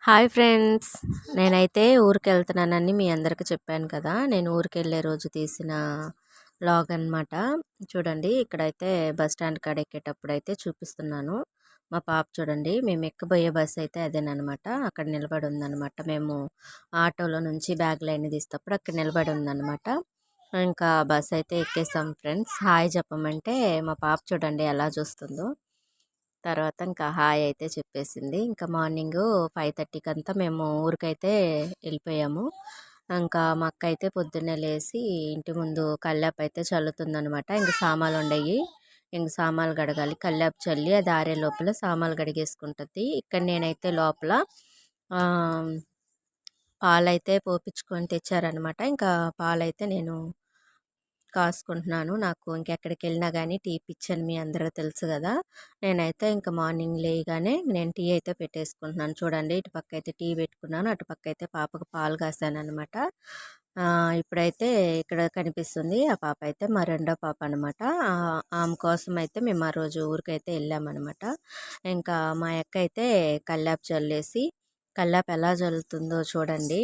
Hi friends. నేనైతే ఊరికెళ్తున్నానని మీ అందరికి చెప్పాను కదా! నేను ఊరికెళ్ళే రోజు తీసిన వ్లాగ్ అనమాట. చూడండి ఇక్కడైతే బస్ స్టాండ్ కాడ ఎక్కేటప్పుడైతే చూపిస్తున్నాను. మా పాప చూడండి మేము ఎక్కబోయే బస్ అయితే అదేననమాట. అక్కడ నిలబడి ఉందనమాట. మేము ఆటోలో నుంచి బ్యాగులన్నీ తీసేటప్పుడు అక్కడ నిలబడి ఉందనమాట. ఇంకా బస్ అయితే ఎక్కేసాం ఫ్రెండ్స్. హాయ్ చెప్పమంటే మా పాప చూడండి ఎలా చూస్తుందో. తర్వాత ఇంకా హాయ్ అయితే చెప్పేసింది. ఇంకా మార్నింగు 5:30కి అంతా మేము ఊరికైతే వెళ్ళిపోయాము. ఇంకా మా అక్క అయితే పొద్దున్నే లేసి ఇంటి ముందు కల్లాపు అయితే చల్లుతుందనమాట. ఇంక సామాన్లు ఉండయి. ఇంక సామాన్లు కడగాలి. కల్లాపు చల్లి అది ఆరే లోపల సామాన్లు కడిగేసుకుంటుంది. ఇక్కడ నేనైతే లోపల పాలైతే పోపించుకొని తెచ్చారనమాట. ఇంకా పాలైతే నేను కాసుకుంటున్నాను. నాకు ఇంకెక్కడికి వెళ్ళినా కానీ టీ పిచ్చని మీ అందరికీ తెలుసు కదా! నేనైతే ఇంకా మార్నింగ్ లేయగానే నేను టీ అయితే పెట్టేసుకుంటున్నాను. చూడండి ఇటు పక్క అయితే టీ పెట్టుకున్నాను. అటు పక్క అయితే పాపకు పాలు కాసాననమాట. ఇప్పుడైతే ఇక్కడ కనిపిస్తుంది ఆ పాప అయితే మా రెండో పాప అనమాట. ఆమె కోసం అయితే మేము ఆ రోజు ఊరికైతే వెళ్ళామన్నమాట. ఇంకా మా అక్క అయితే కల్లాపు చల్లేసి కల్లాపు ఎలా జల్లుతుందో చూడండి.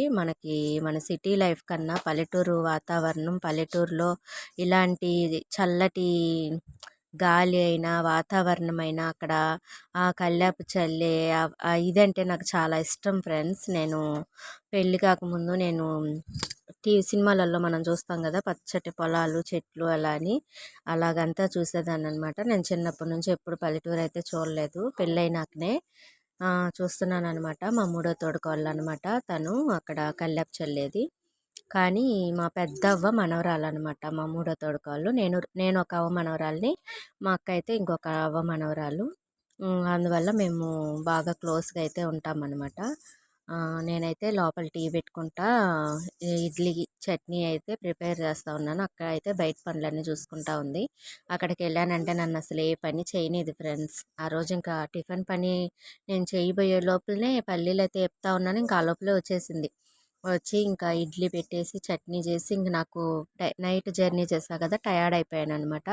మన సిటీ లైఫ్ కన్నా పల్లెటూరు వాతావరణం, పల్లెటూరులో ఇలాంటి చల్లటి గాలి అయినా వాతావరణం అయినా అక్కడ ఆ కల్లాపు చల్లే ఇదంటే నాకు చాలా ఇష్టం ఫ్రెండ్స్. నేను పెళ్ళి కాకముందు నేను సినిమాలలో మనం చూస్తాం కదా పచ్చటి పొలాలు చెట్లు అలా అని అలాగంతా చూసేదాన్ని అనమాట. నేను చిన్నప్పటి నుంచి ఎప్పుడు పల్లెటూరు అయితే చూడలేదు. పెళ్ళైనాకనే చూస్తున్నాను అనమాట. మా మూడో తోడుకోళ్ళు అనమాట. తను అక్కడ కల్లాపు చల్లేది. కానీ మా పెద్ద అవ్వ మనవరాలు అనమాట. మా మూడో తోడుకోళ్ళు. నేను ఒక అవ్వ మనవరాల్ని, మా అక్క అయితే ఇంకొక అవ్వ మనవరాలు. అందువల్ల మేము బాగా క్లోజ్గా అయితే ఉంటామన్నమాట. నేనైతే లోపల టీ పెట్టుకుంటా ఇడ్లీ చట్నీ అయితే ప్రిపేర్ చేస్తూ ఉన్నాను. అక్క అయితే బయట పనులన్నీ చూసుకుంటా ఉంది. అక్కడికి వెళ్ళానంటే నన్ను అసలు ఏ పని చేయనిది ఫ్రెండ్స్. ఆ రోజు ఇంకా టిఫిన్ పని నేను చేయబోయే లోపలనే పల్లీలు అయితే చెప్తా ఉన్నాను. ఇంకా ఆ లోపలే వచ్చేసింది. వచ్చి ఇంకా ఇడ్లీ పెట్టేసి చట్నీ చేసి ఇంక నాకు నైట్ జర్నీ చేసా కదా టయర్డ్ అయిపోయాను అనమాట.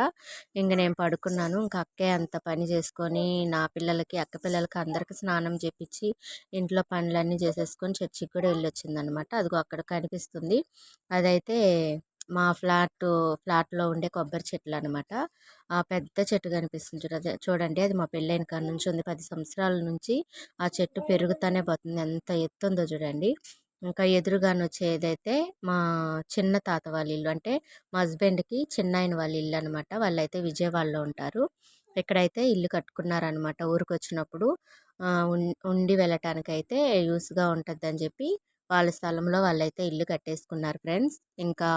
ఇంక నేను పడుకున్నాను. ఇంకా అక్కే అంత పని చేసుకొని నా పిల్లలకి అక్క పిల్లలకి అందరికీ స్నానం చేపించి ఇంట్లో పనులన్నీ చేసేసుకొని చర్చికి కూడా వెళ్ళొచ్చిందనమాట. అదిగో అక్కడ కనిపిస్తుంది అదైతే మా ఫ్లాట్లో ఉండే కొబ్బరి చెట్లు అనమాట. ఆ పెద్ద చెట్టు కనిపిస్తుంది చూడండి అది మా పెళ్ళైన కాడ నుంచి ఉంది. 10 సంవత్సరాల నుంచి ఆ చెట్టు పెరుగుతూనే పోతుంది. ఎంత ఎత్తుందో చూడండి. ఇంకా ఎదురుగానే వచ్చేదైతే మా చిన్న తాత వాళ్ళ ఇల్లు. అంటే మా హస్బెండ్కి చిన్నాయన వాళ్ళ ఇల్లు అనమాట. వాళ్ళైతే విజయవాడలో ఉంటారు. ఇక్కడైతే ఇల్లు కట్టుకున్నారనమాట. ఊరికి వచ్చినప్పుడు ఉండి వెళ్ళటానికైతే యూస్గా ఉంటుంది అని చెప్పి వాళ్ళ స్థలంలో వాళ్ళైతే ఇల్లు కట్టేసుకున్నారు ఫ్రెండ్స్. ఇంకా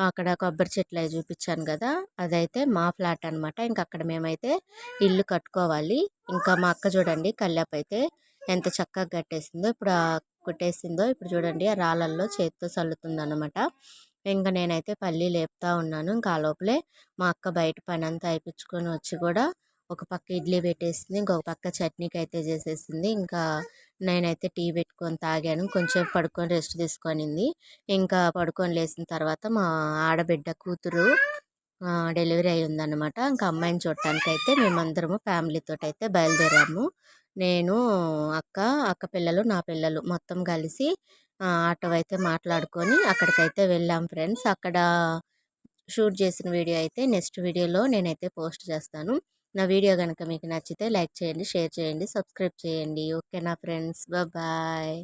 అక్కడ కొబ్బరి చెట్లు అవి చూపించాను కదా అదైతే మా ఫ్లాట్ అనమాట. ఇంకా అక్కడ మేమైతే ఇల్లు కట్టుకోవాలి. ఇంకా మా అక్క చూడండి కల్లాపు అయితే ఎంత చక్కగా కట్టేసిందో ఇప్పుడు చూడండి ఆ రాళ్ళల్లో చేతితో చల్లుతుంది అనమాట. ఇంకా నేనైతే పల్లి లేపుతా ఉన్నాను. ఇంకా ఆ లోపలే మా అక్క బయట పని అంతా అయిపించుకొని వచ్చి కూడా ఒక పక్క ఇడ్లీ పెట్టేసింది. ఇంకొక పక్క చట్నీకి అయితే చేసేసింది. ఇంకా నేనైతే టీ పెట్టుకొని తాగాను. కొంచెం పడుకొని రెస్ట్ తీసుకొనింది. ఇంకా పడుకొని లేచిన తర్వాత మా ఆడబిడ్డ కూతురు డెలివరీ అయి ఉందన్నమాట. ఇంకా అమ్మాయిని చూడటానికి అయితే మేమందరము ఫ్యామిలీతో అయితే బయలుదేరాము. నేను అక్క పిల్లలు నా పిల్లలు మొత్తం కలిసి ఆటో అయితే మాట్లాడుకొని అక్కడికైతే వెళ్ళాం ఫ్రెండ్స్. అక్కడ షూట్ చేసిన వీడియో అయితే నెక్స్ట్ వీడియోలో నేనైతే పోస్ట్ చేస్తాను. నా వీడియో కనుక మీకు నచ్చితే లైక్ చేయండి, షేర్ చేయండి, సబ్స్క్రైబ్ చేయండి. ఓకేనా ఫ్రెండ్స్, బాయ్.